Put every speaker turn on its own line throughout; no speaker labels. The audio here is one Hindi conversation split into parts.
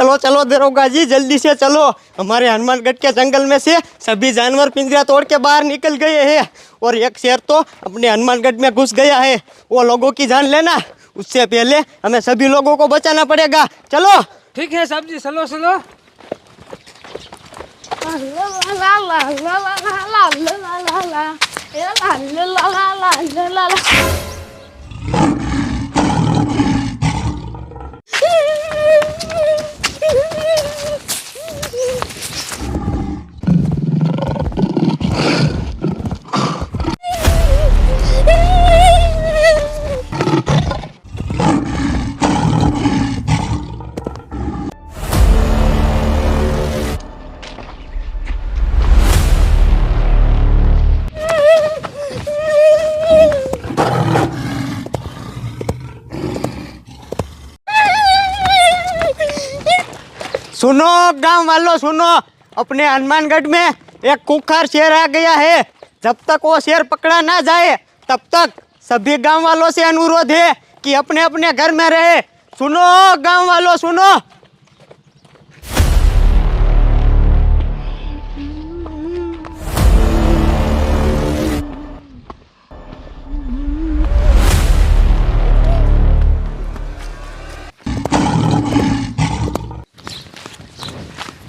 चलो चलो दरोगा जी, जल्दी से चलो। हमारे हनुमानगढ़ के जंगल में से सभी जानवर पिंजरा तोड़ के बाहर निकल गए हैं और एक शेर तो अपने हनुमानगढ़ में घुस गया है। वो लोगों की जान लेना, उससे पहले हमें सभी लोगों को बचाना पड़ेगा। चलो।
ठीक है साहब जी, चलो चलो।
सुनो गांव वालों, सुनो, अपने हनुमानगढ़ में एक खूंखार शेर आ गया है। जब तक वो शेर पकड़ा ना जाए तब तक सभी गांव वालों से अनुरोध है कि अपने अपने घर में रहे। सुनो गांव वालों, सुनो।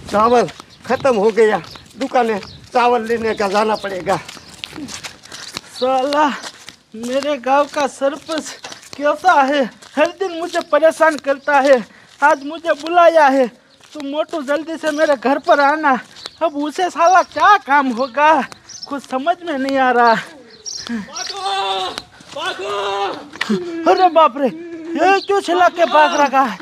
चावल खत्म हो गया, दुकानें चावल लेने का जाना पड़ेगा।
साला मेरे गांव का सरपंच कैसा है, हर दिन मुझे परेशान करता है। आज मुझे बुलाया है तो मोटू जल्दी से मेरे घर पर आना। अब उसे साला क्या काम होगा, कुछ समझ में नहीं आ रहा। अरे बाप रे, ये क्यों छिला के भाग रहा है?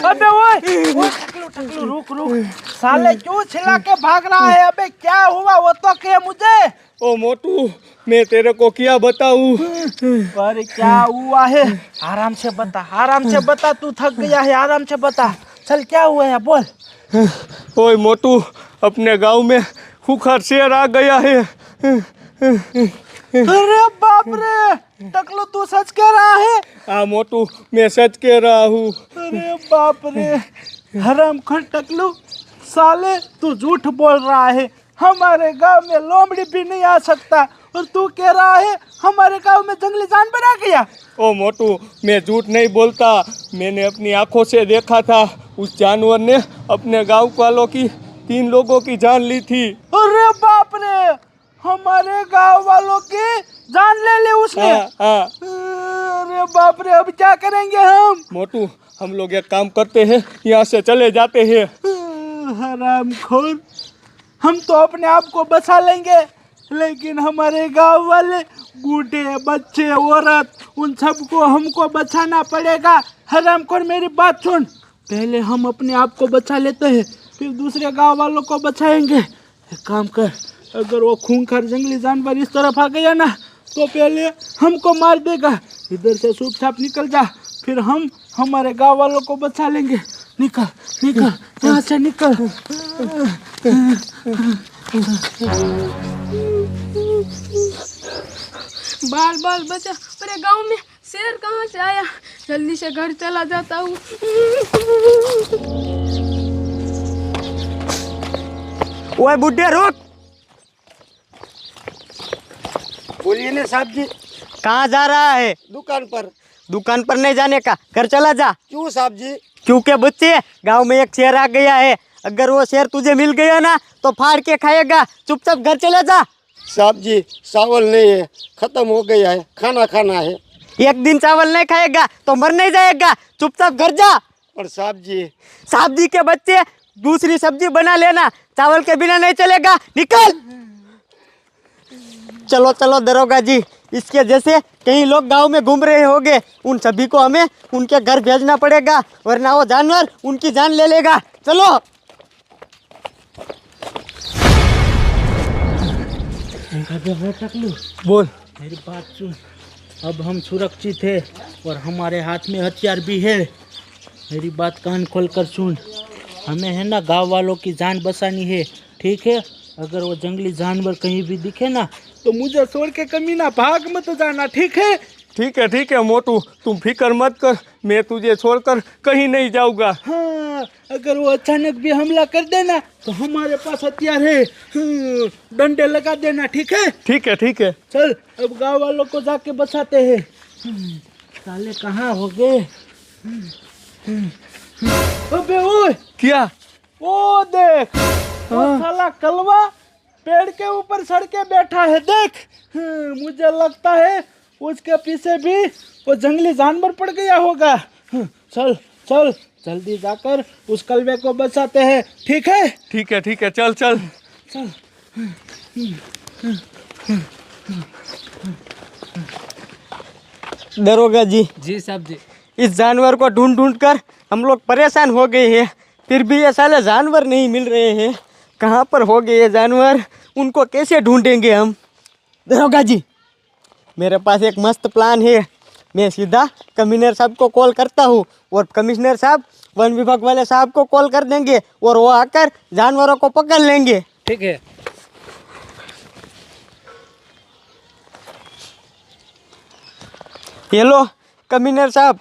अबे ओए टकलू रुक रुक, साले क्यों छिला के भाग रहा है? अबे क्या हुआ वो तो कह मुझे।
ओ मोटू, मैं तेरे को क्या बताऊं?
अरे क्या हुआ है? आराम से बता, आराम से बता, तू थक गया है, आराम से बता। चल क्या हुआ है बोल।
ओए मोटू, अपने गांव में खूंखार शेर आ गया है।
अरे बाप रे, टकलू तू सच कह रहा है?
हाँ मोटू, मैं सच कह रहा हूँ।
अरे बाप रे, हरामखोर टकलू, साले तू झूठ बोल रहा है। हमारे गांव में लोमड़ी भी नहीं आ सकता और तू कह रहा है हमारे गांव में जंगली जानवर आ गया।
ओ मोटू, मैं झूठ नहीं बोलता, मैंने अपनी आंखों से देखा था। उस जानवर ने अपने गांव वालों की 3 लोगों की जान ली थी।
अरे बाप रे, हमारे गांव वालों की जान ले ली उसने।
हाँ।
अरे बाप रे, अब क्या करेंगे हम?
मोटू, हम लोग एक काम करते हैं, यहाँ से चले जाते हैं।
हरामखोर, हम तो अपने आप को बचा लेंगे, लेकिन हमारे गांव वाले बूढ़े बच्चे औरत उन सबको हमको बचाना पड़ेगा। हरामखोर मेरी बात सुन, पहले हम अपने आप को बचा लेते हैं, फिर दूसरे गांव वालों को बचाएंगे। एक काम कर, अगर वो खूंखार जंगली जानवर इस तरफ आ गया ना तो पहले हमको मार देगा। इधर से चुपचाप निकल जा, फिर हम हमारे गांव वालों को बचा लेंगे। निकल निकल, यहाँ से निकल।
बाल बाल बचा, अरे गांव में शेर कहाँ से आया? जल्दी से घर चला जाता हूँ।
ओए बुड्ढे रुक। बोलिए ना साहब जी। कहाँ जा रहा है?
दुकान पर।
दुकान पर नहीं जाने का, घर चला जा।
क्यों साहब जी?
क्योंकि बच्चे, गांव में एक शेर आ गया है। अगर वो शेर तुझे मिल गया ना तो फाड़ के खाएगा। चुपचाप घर चला जा।
साहब जी, चावल नहीं है, खत्म हो गया है, खाना खाना है।
एक दिन चावल नहीं खाएगा तो मर नहीं जाएगा। चुपचाप घर जा।
और साहब
जी के बच्चे, दूसरी सब्जी बना लेना, चावल के बिना नहीं चलेगा। निकल। चलो चलो दरोगा जी, इसके जैसे कई लोग गांव में घूम रहे होंगे, उन सभी को हमें उनके घर भेजना पड़ेगा, वरना वो जानवर उनकी जान ले लेगा। चलो।
अबे टकलू,
बोल।
मेरी बात सुन, अब हम सुरक्षित है और हमारे हाथ में हथियार भी है। मेरी बात कान खोल कर सुन, हमें है ना गांव वालों की जान बचानी है, ठीक है? अगर वो जंगली जानवर कहीं भी दिखे ना तो मुझे छोड़ के कमीना भाग मत जाना, ठीक है?
ठीक है मोटू, तुम फिक्र मत कर, मैं तुझे छोड़कर कहीं नहीं जाऊंगा।
हाँ, अगर वो अचानक भी हमला कर देना तो हमारे पास हथियार है। डंडे लगा देना, ठीक है?
ठीक है।
चल अब गांव वालों को जाके बचाते हैं। साले कहाँ हो गए? अबे ओए,
क्या?
ओ देख, वो साला कलवा पेड़ के ऊपर सड़ के बैठा है, देख। मुझे लगता है उसके पीछे भी वो जंगली जानवर पड़ गया होगा। चल चल जल्दी जाकर उस कलवे को बचाते हैं, ठीक है?
ठीक है, चल।
चल।
दरोगा जी,
जी साहब जी।
इस जानवर को ढूंढ कर हम लोग परेशान हो गए हैं, फिर भी ये साले जानवर नहीं मिल रहे हैं। कहाँ पर हो गए ये जानवर, उनको कैसे ढूंढेंगे हम? दरोगा जी, मेरे पास एक मस्त प्लान है। मैं सीधा कमिश्नर साहब को कॉल करता हूँ और कमिश्नर साहब वन विभाग वाले साहब को कॉल कर देंगे और वो आकर जानवरों को पकड़ लेंगे।
ठीक है।
हेलो कमिश्नर साहब,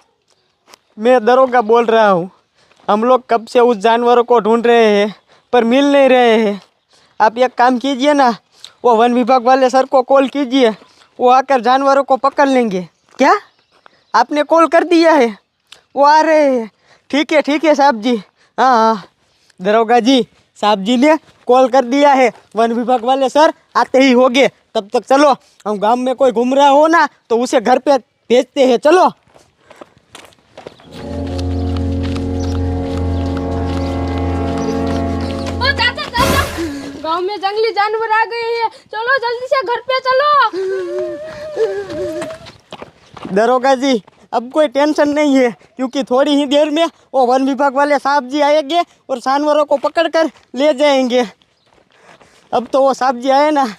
मैं दरोगा बोल रहा हूँ। हम लोग कब से उस जानवरों को ढूंढ रहे हैं पर मिल नहीं रहे हैं। आप एक काम कीजिए ना, वो वन विभाग वाले सर को कॉल कीजिए, वो आकर जानवरों को पकड़ लेंगे। क्या आपने कॉल कर दिया है? वो आ रहे हैं। ठीक है साहब जी। हाँ, दरोगा जी, साहब जी ने कॉल कर दिया है, वन विभाग वाले सर आते ही होंगे। तब तक चलो, हम गांव में कोई घूम रहा हो ना तो उसे घर पे भेजते हैं। चलो।
ओ चाचा, गांव में जंगली जानवर आ गए हैं, चलो जल्दी से घर पे चलो।
दरोगा जी, अब कोई टेंशन नहीं है, क्योंकि थोड़ी ही देर में वो वन विभाग वाले साहब जी आएंगे और जानवरों को पकड़ कर ले जाएंगे। अब तो वो साहब जी आए ना,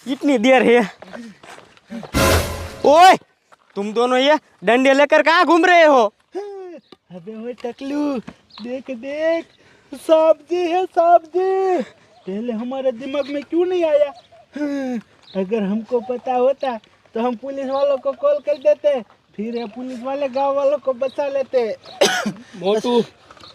इतनी देर है। ओए, तुम दोनों ये डंडे लेकर कहाँ घूम रहे हो?
अबे ओए टकलू, देख देख, सांप जी है, सांप जी। पहले हमारे दिमाग में क्यों नहीं आया? अगर हमको पता होता तो हम पुलिस वालों को कॉल कर देते, फिर ये पुलिस वाले गांव वालों को बचा लेते।
मोटू,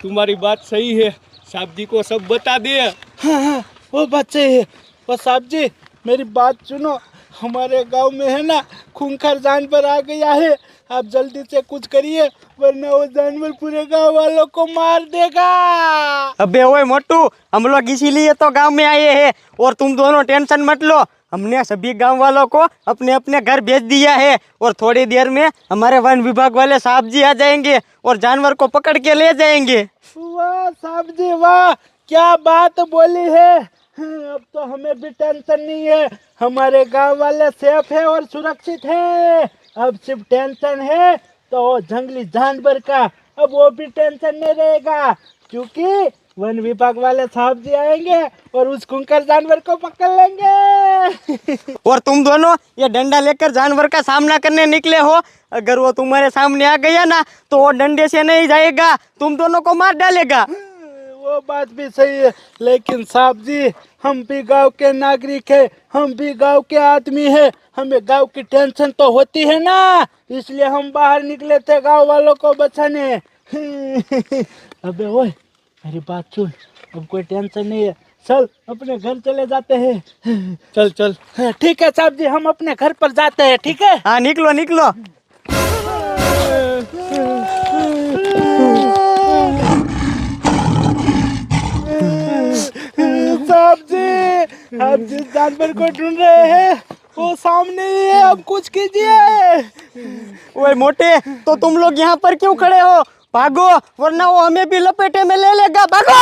तुम्हारी बात सही है, साहब जी को सब बता दे।
हाँ, वो बच्चे है। वो साहब जी, मेरी बात सुनो, हमारे गांव में है ना खूंखार जानवर आ गया है। आप जल्दी से कुछ करिए, वरना वो जानवर पूरे गांव वालों को मार देगा।
अबे ओए मोटू, हम लोग इसीलिए तो गांव में आए हैं, और तुम दोनों टेंशन मत लो। हमने सभी गांव वालों को अपने अपने घर भेज दिया है और थोड़ी देर में हमारे वन विभाग वाले साहब जी आ जाएंगे और जानवर को पकड़ के ले जाएंगे।
वाह साहब जी वाह, क्या बात बोली है। अब तो हमें भी टेंशन नहीं है, हमारे गांव वाले सेफ है और सुरक्षित है। अब सिर्फ टेंशन है तो जंगली जानवर का, अब वो भी टेंशन नहीं रहेगा, क्योंकि वन विभाग वाले साहब जी आएंगे और उस खूंखार जानवर को पकड़ लेंगे।
और तुम दोनों ये डंडा लेकर जानवर का सामना करने निकले हो। अगर वो तुम्हारे सामने आ गया ना तो वो डंडे से नहीं जाएगा, तुम दोनों को मार डालेगा।
वो बात भी सही है, लेकिन साहब जी, हम भी गांव के नागरिक है, हम भी गांव के आदमी है, हमें गांव की टेंशन तो होती है ना, इसलिए हम बाहर निकले थे गांव वालों को बचाने। अबे ओए, मेरी बात सुन, अब कोई टेंशन नहीं है, चल अपने घर चले जाते हैं।
चल।
हाँ, ठीक है साहब जी, हम अपने घर पर जाते हैं, ठीक है?
हाँ, निकलो।
साहब जी, आप जिस जानवर को ढूंढ रहे हैं वो सामने ही है, अब कुछ कीजिए।
ओए मोटे, तो तुम लोग यहाँ पर क्यों खड़े हो? भागो, वरना वो हमें भी लपेटे में ले लेगा। भागो।